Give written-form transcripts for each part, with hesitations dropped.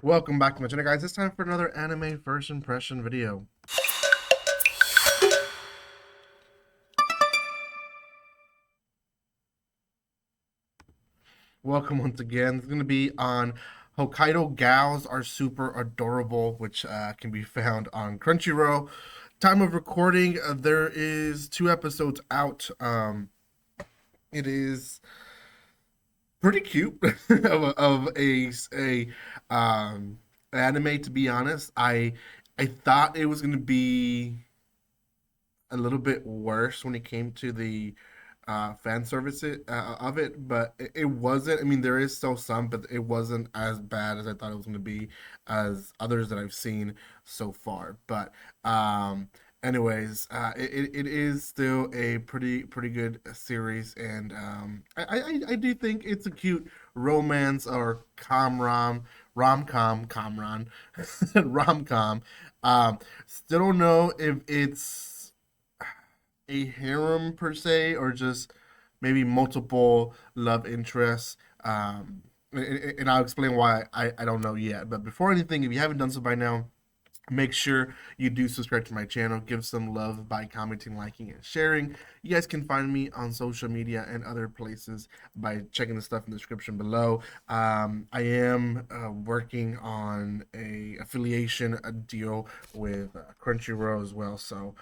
Welcome back to my channel, guys. It's time for another anime first impression video. Welcome once again. It's going to be on Hokkaido Gals Are Super Adorable, which can be found on Crunchyroll. Time of recording, there is 2 episodes out. It is pretty cute of a anime, to be honest. I thought it was going to be a little bit worse when it came to the fan service of it, but it wasn't. I mean, there is still some, but it wasn't as bad as I thought it was going to be, as others that I've seen so far. But anyways, it is still a pretty good series, and I do think it's a cute romance or rom com rom com. Still don't know if it's a harem per se, or just maybe multiple love interests. And I'll explain why I don't know yet. But before anything, if you haven't done so by now, make sure you do subscribe to my channel. Give some love by commenting, liking, and sharing. You guys can find me on social media and other places by checking the stuff in the description below. I am working on a affiliation a deal with Crunchyroll as well. So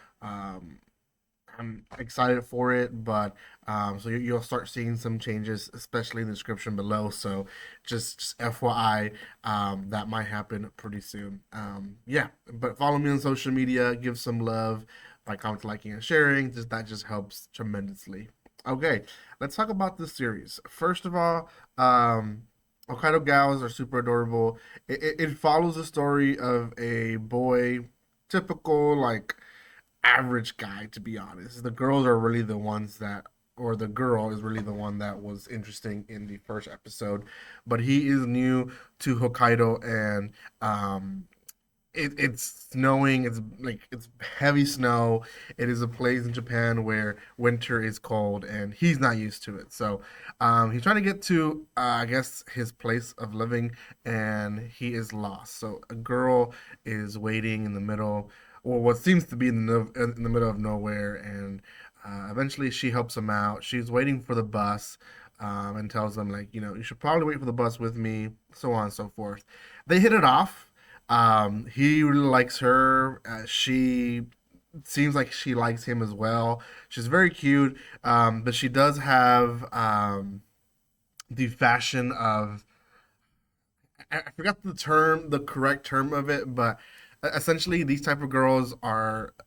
I'm excited for it, but so you'll start seeing some changes, especially in the description below. So just FYI, that might happen pretty soon. Yeah, but follow me on social media, give some love by commenting, liking, and sharing. That just helps tremendously. Okay, let's talk about this series. First of all, Hokkaido Gals Are Super Adorable. It follows the story of a boy, typical like average guy, to be honest. The girls are really the ones that, or the girl is really the one that was interesting in the first episode. But he is new to Hokkaido, and it's snowing. It's like it's heavy snow. It is a place in Japan where winter is cold, and he's not used to it. So he's trying to get to, I guess, his place of living, and he is lost. So a girl is waiting in the middle, or what seems to be in the middle of nowhere, and eventually she helps him out. She's waiting for the bus. And tells them, like, you should probably wait for the bus with me, so on and so forth. They hit it off. He really likes her. She seems like she likes him as well. She's very cute, but she does have the fashion of, I forgot the correct term of it, but essentially these type of girls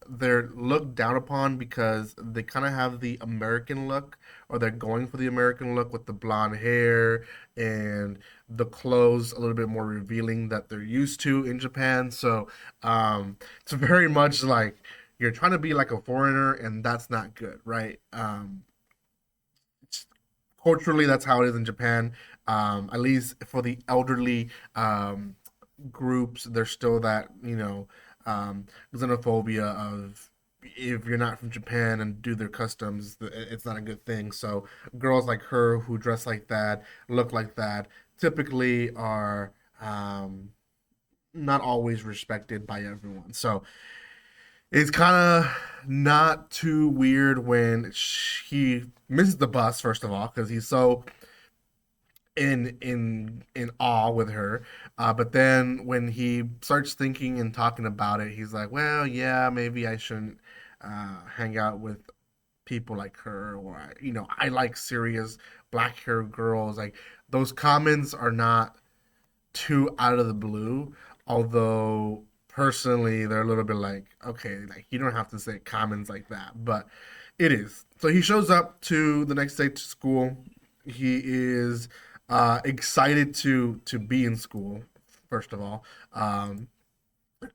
they're looked down upon because they kind of have the American look, or they're going for the American look with the blonde hair and the clothes a little bit more revealing that they're used to in Japan. So it's very much like you're trying to be like a foreigner, and that's not good, right? Culturally, that's how it is in Japan. At least for the elderly groups, there's still that, xenophobia of, if you're not from Japan and do their customs, it's not a good thing. So girls like her who dress like that, look like that, typically are not always respected by everyone. So it's kind of not too weird when he misses the bus, first of all, because he's so in awe with her. But then when he starts thinking and talking about it, he's like, well, yeah, maybe I shouldn't hang out with people like her, or I like serious black hair girls. Like, those comments are not too out of the blue, although personally they're a little bit like, okay, like, you don't have to say comments like that, but it is. So he shows up to the next day to school. He is excited to be in school. First of all,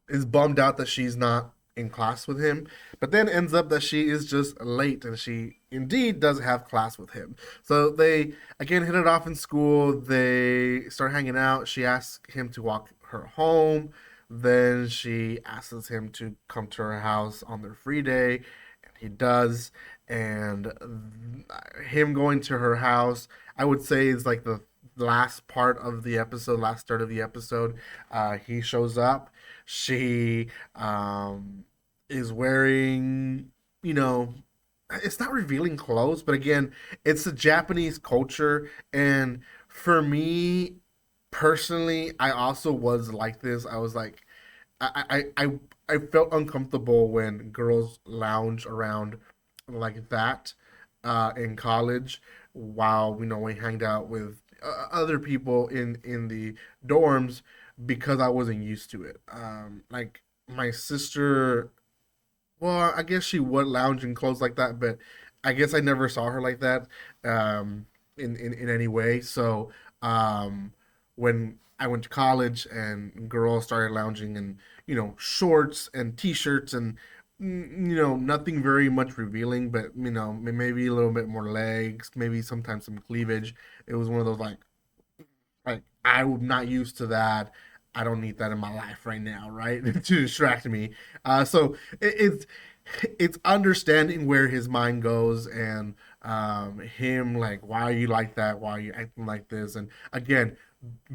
is bummed out that she's not in class with him, but then ends up that she is just late, and she indeed does have class with him. So they again hit it off in school. They start hanging out. She asks him to walk her home. Then she asks him to come to her house on their free day, and he does. And him going to her house, I would say, is like the last part of the episode, last third of the episode, he shows up. She is wearing, you know, it's not revealing clothes, but again, it's a Japanese culture, and for me personally, I also was like this. I was like, I felt uncomfortable when girls lounge around like that in college, while we hanged out with other people in the dorms, because I wasn't used to it. Like my sister, well, I guess she would lounge in clothes like that, but I guess I never saw her like that in any way. So when I went to college and girls started lounging in, shorts and t-shirts and, nothing very much revealing, but, maybe a little bit more legs, maybe sometimes some cleavage. It was one of those like I'm not used to that. I don't need that in my life right now, right? To distract me. So it's understanding where his mind goes, and him like, why are you like that? Why are you acting like this? And again,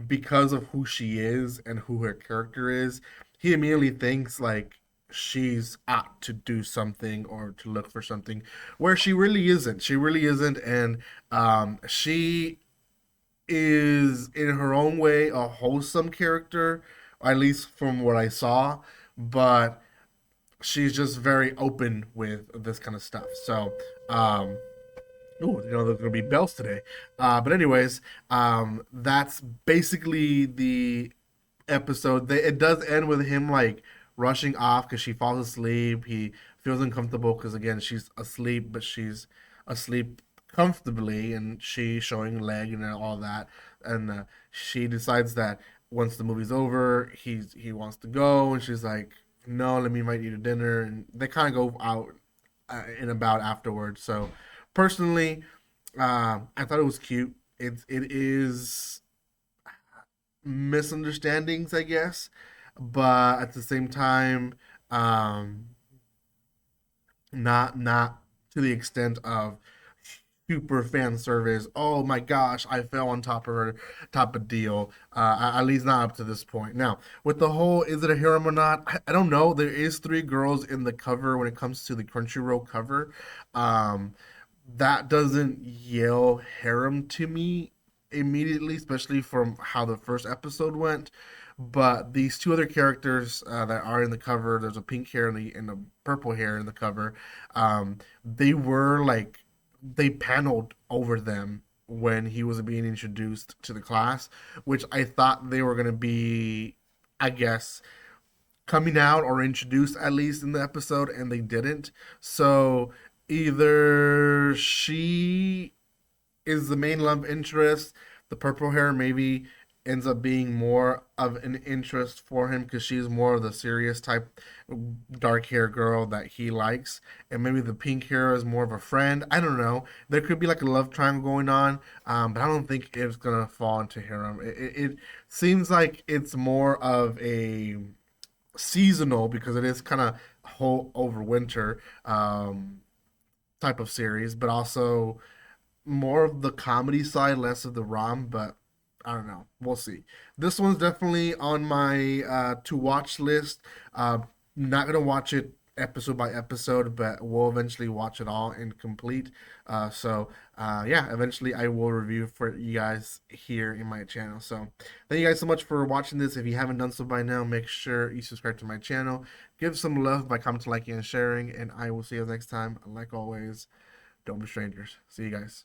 because of who she is and who her character is, he immediately thinks like she's out to do something or to look for something, where she really isn't. She really isn't, and she is in her own way a wholesome character, at least from what I saw, but she's just very open with this kind of stuff. So, ooh, there's gonna be bells today. But anyways, that's basically the episode. It does end with him like rushing off because she falls asleep. He feels uncomfortable because again she's asleep, but she's asleep comfortably, and she's showing leg and all that. And she decides that once the movie's over, he wants to go, and she's like, "No, let me invite you to dinner." And they kind of go out and about afterwards. So personally, I thought it was cute. It is misunderstandings, I guess, but at the same time, um, not to the extent of super fan service. Oh my gosh, I fell on top of her, type of deal. At least not up to this point. Now, with the whole is it a harem or not? I don't know. There is three girls in the cover when it comes to the Crunchyroll cover. Um, that doesn't yell harem to me immediately, especially from how the first episode went. But these two other characters that are in the cover, there's a pink hair and a purple hair in the cover. They were like they paneled over them when he was being introduced to the class, which I thought they were gonna be, I guess, coming out or introduced at least in the episode, and they didn't. So either she is the main love interest. The purple hair maybe ends up being more of an interest for him because she's more of the serious type dark hair girl that he likes, and maybe the pink hair is more of a friend. I don't know. There could be like a love triangle going on, but I don't think it's gonna fall into harem. It seems like it's more of a seasonal because it is kind of whole over winter type of series, but also more of the comedy side, less of the rom, but I don't know. We'll see. This one's definitely on my to watch list. Not gonna watch it episode by episode, but we'll eventually watch it all in complete. Yeah, eventually I will review for you guys here in my channel. So thank you guys so much for watching this. If you haven't done so by now, make sure you subscribe to my channel. Give some love by commenting, liking, and sharing, and I will see you next time. Like always, don't be strangers. See you guys.